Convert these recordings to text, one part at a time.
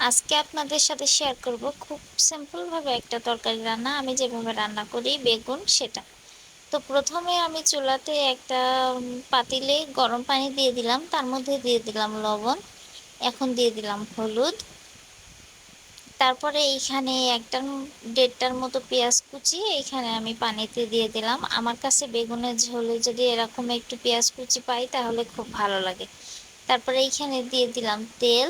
আজকে আপনাদের সাথে শেয়ার করব খুব সিম্পল ভাবে একটা তরকারি রান্না, আমি যেভাবে রান্না করি বেগুন সেটা। তো প্রথমে আমি চুলাতে একটা পাতিলে গরম পানি দিয়ে দিলাম, তার মধ্যে দিয়ে দিলাম লবণ, এখন দিয়ে দিলাম হলুদ। তারপরে এইখানে একটা দেড়টার মতো পেঁয়াজ কুচি এইখানে আমি পানিতে দিয়ে দিলাম। আমার কাছে বেগুনের ঝোলে যদি এরকম একটু পেঁয়াজ কুচি পাই তাহলে খুব ভালো লাগে। তারপরে এইখানে দিয়ে দিলাম তেল।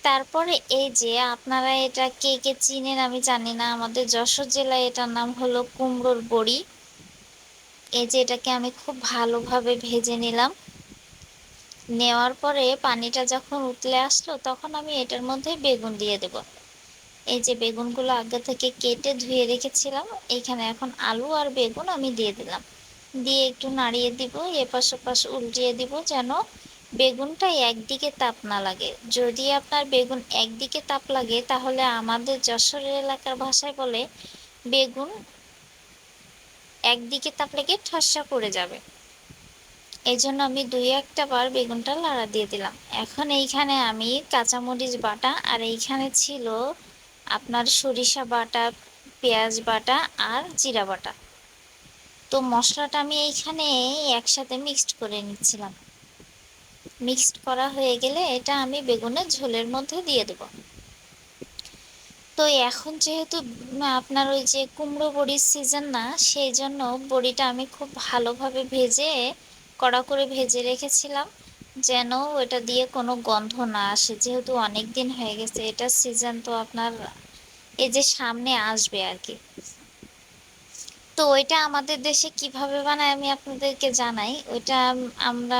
তারপরে এই যে আপনারা এটা কে কে চিনেন আমি জানি না, আমাদের যশোর জেলায় এটার নাম হলো কুমড়োর বড়ি। এই যে এটাকে আমি খুব ভালোভাবে ভেজে নিলাম। নেওয়ার পরে পানিটা যখন উতলে আসলো তখন আমি এটার মধ্যে বেগুন দিয়ে দেব। এই যে বেগুনগুলো আগে থেকে কেটে ধুয়ে রেখেছিলাম, এইখানে এখন আলু আর বেগুন আমি দিয়ে দিলাম। দিয়ে একটু নাড়িয়ে দিব, এপাশ ওপাশ উল্টিয়ে দিব যেন বেগুনটা একদিকে তাপ না লাগে। যদি আপনার বেগুন একদিকে তাপ লাগে তাহলে আমাদের যশোরের এলাকার ভাষায় বলে বেগুন একদিকে তাপ লেগে ঠাসা পড়ে যাবে। এই জন্য আমি দুই একটা বার বেগুনটা লাড়া দিয়ে দিলাম। এখন এইখানে আমি কাঁচামরিচ বাটা আর এইখানে ছিল আপনার সরিষা বাটা, পেঁয়াজ বাটা আর জিরা বাটা। তো মশলাটা আমি এইখানে একসাথে মিক্সড করে নিচ্ছিলাম। মিক্সড করা হয়ে গেলে এটা আমি বেগুনের ঝোলের মধ্যে দিয়ে দেব। তো এখন যেহেতু আপনার ওই যে কুমড়ো বড়ির সিজন না, সেই জন্য বড়িটা আমি খুব ভালোভাবে ভেজে কড়া করে ভেজে রেখেছিলাম যেন ওটা দিয়ে কোনো গন্ধ না আসে, যেহেতু অনেক দিন হয়ে গেছে। এটা সিজন তো আপনার এই যে সামনে আসবে আর কি। তো ওইটা আমাদের দেশে কিভাবে বানায় আমি আপনাদেরকে জানাই। ওইটা আমরা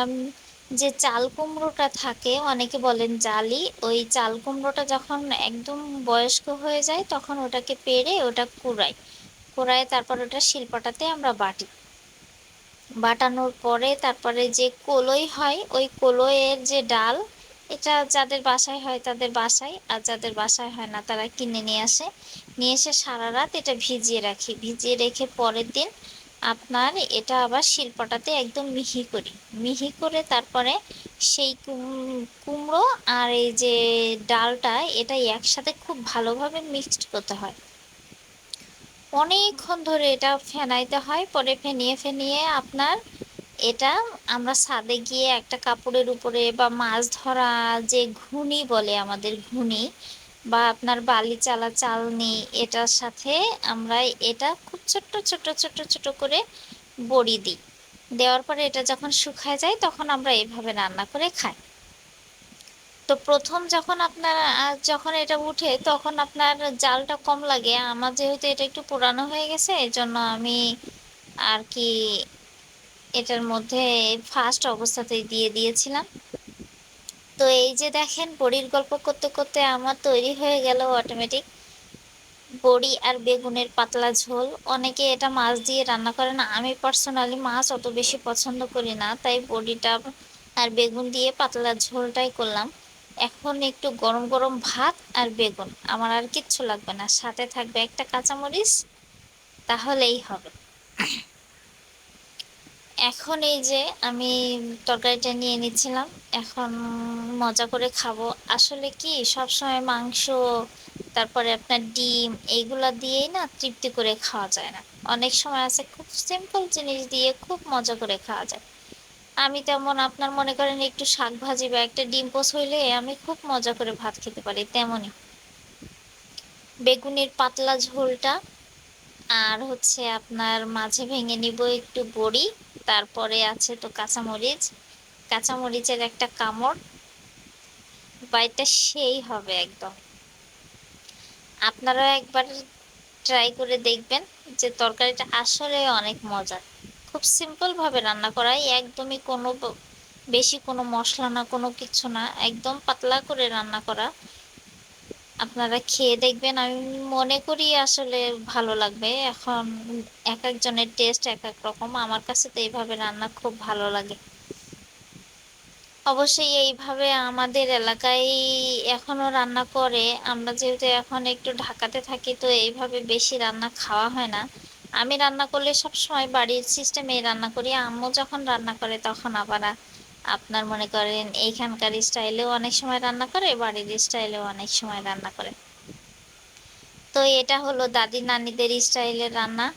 যে চাল কুমড়োটা থাকে, অনেকে বলেন জালি, ওই চাল কুমড়োটা যখন একদম বয়স্ক হয়ে যায় তখন ওটাকে পেড়ে ওটা কুড়াই, কুড়ায় তারপর ওটা শিলপাটাতে আমরা বাটি। বাটানোর পরে তারপরে যে কলই হয় ওই কলইয়ের যে ডাল, এটা যাদের বাসায় হয় তাদের বাসায়, আর যাদের বাসায় হয় না তারা কিনে নিয়ে আসে। নিয়ে এসে সারা রাত এটা ভিজিয়ে রাখি, ভিজিয়ে রেখে পরের দিন আপনার এটা আবার শিলপাটাতে একদম মিহি করি। মিহি করে তারপরে সেই কুমড়ো আর এই যে ডালটা এটা একসাথে খুব ভালোভাবে মিক্সড করতে হয়। অনেকক্ষণ ধরে এটা ফেনাইতে হয়, পরে ফেনিয়ে ফেনিয়ে আপনার এটা আমরা ছাদে গিয়ে একটা কাপড়ের উপরে বা মাছ ধরা যে ঘুনি বলে আমাদের ঘুনি, বা আপনার বালি চালা চালনি, এটার সাথে আমরা এটা খুব ছোট্ট ছোট ছোট ছোট করে বড়ি দিই। দেওয়ার পরে এটা যখন শুকায় যায় তখন আমরা এইভাবে রান্না করে খাই। তো প্রথম যখন আপনার যখন এটা উঠে তখন আপনার জালটা কম লাগে। আমার যেহেতু এটা একটু পুরানো হয়ে গেছে এই জন্য আমি আর কি এটার মধ্যে ফার্স্ট অবস্থাতেই দিয়ে দিয়েছিলাম। তো এই যে দেখেন বড়ির গল্প করতে করতে আমার তৈরি হয়ে গেল অটোমেটিক বড়ি আর বেগুনের পাতলা ঝোল। অনেকে এটা মাছ দিয়ে রান্না করে না, আমি পার্সোনালি মাছ অত বেশি পছন্দ করি না, তাই বড়িটা আর বেগুন দিয়ে পাতলা ঝোলটাই করলাম। এখন একটু গরম গরম ভাত আর বেগুন, আমার আর কিচ্ছু লাগবে না, সাথে থাকবে একটা কাঁচামরিচ, তাহলেই হবে। এখন এই যে আমি তরকারিটা নিয়ে নিচ্ছিলাম, এখন মজা করে খাবো। আসলে কি সবসময় মাংস, তারপরে আপনার ডিম, এইগুলা দিয়েই না তৃপ্তি করে খাওয়া যায় না। অনেক সময় আছে খুব সিম্পল জিনিস দিয়ে খুব মজা করে খাওয়া যায়। আমি তেমন আপনার মনে করেন একটু শাক ভাজি বা একটা ডিম পোচ হইলে আমি খুব মজা করে ভাত খেতে পারি, তেমনই বেগুনের পাতলা ঝোলটা। আর হচ্ছে আপনার মাঝে ভেঙে নিব একটু বড়ি, তারপরে আছে তো কাঁচামরিচ, কাঁচামরিচের একটা কামড়, বাইটা সেই হবে একদম। আপনারাও একবার ট্রাই করে দেখবেন যে তরকারিটা আসলে অনেক মজার। খুব সিম্পল ভাবে রান্না করাই, একদমই কোনো বেশি কোনো মশলা না, কোনো কিছু না, একদম পাতলা করে রান্না করা। আপনারা খেয়ে দেখবেন, আমি মনে করি আসলে ভালো লাগবে। এখন এক একজনের টেস্ট এক এক রকম, আমার কাছে তো এইভাবে রান্না খুব ভালো লাগে। অবশ্যই এইভাবে আমাদের এলাকায় এখনো রান্না করে। আমরা যেহেতু এখন একটু ঢাকাতে থাকি তো এইভাবে বেশি রান্না খাওয়া হয় না। আমি রান্না করলে সব সময় বাড়ির সিস্টেমে রান্না করি, আম্মু যখন রান্না করে তখন আবার আপনার মনে করেন এইখানকার স্টাইলেও অনেক সময় রান্না করে, বাড়ির স্টাইলেও অনেক সময় রান্না করে। তো এটা হলো দাদি নানিদের স্টাইলের রান্না।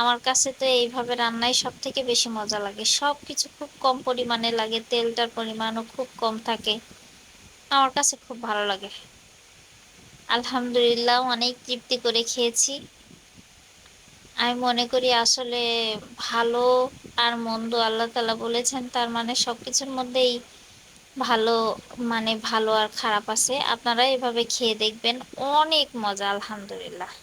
আমার কাছে তো এইভাবে রান্নাই সব থেকে বেশি মজা লাগে, সব কিছু খুব কম পরিমাণে লাগে, তেলটার পরিমাণও খুব কম থাকে, আমার কাছে খুব ভালো লাগে। আলহামদুলিল্লাহ অনেক তৃপ্তি করে খেয়েছি। আমি মনে করি আসলে ভালো আর মন্দ আল্লাহ তাআলা বলেছেন, তার মানে সবকিছুর মধ্যেই ভালো, মানে ভালো আর খারাপ আছে। আপনারা এভাবে খেয়ে দেখবেন, অনেক মজা আলহামদুলিল্লাহ।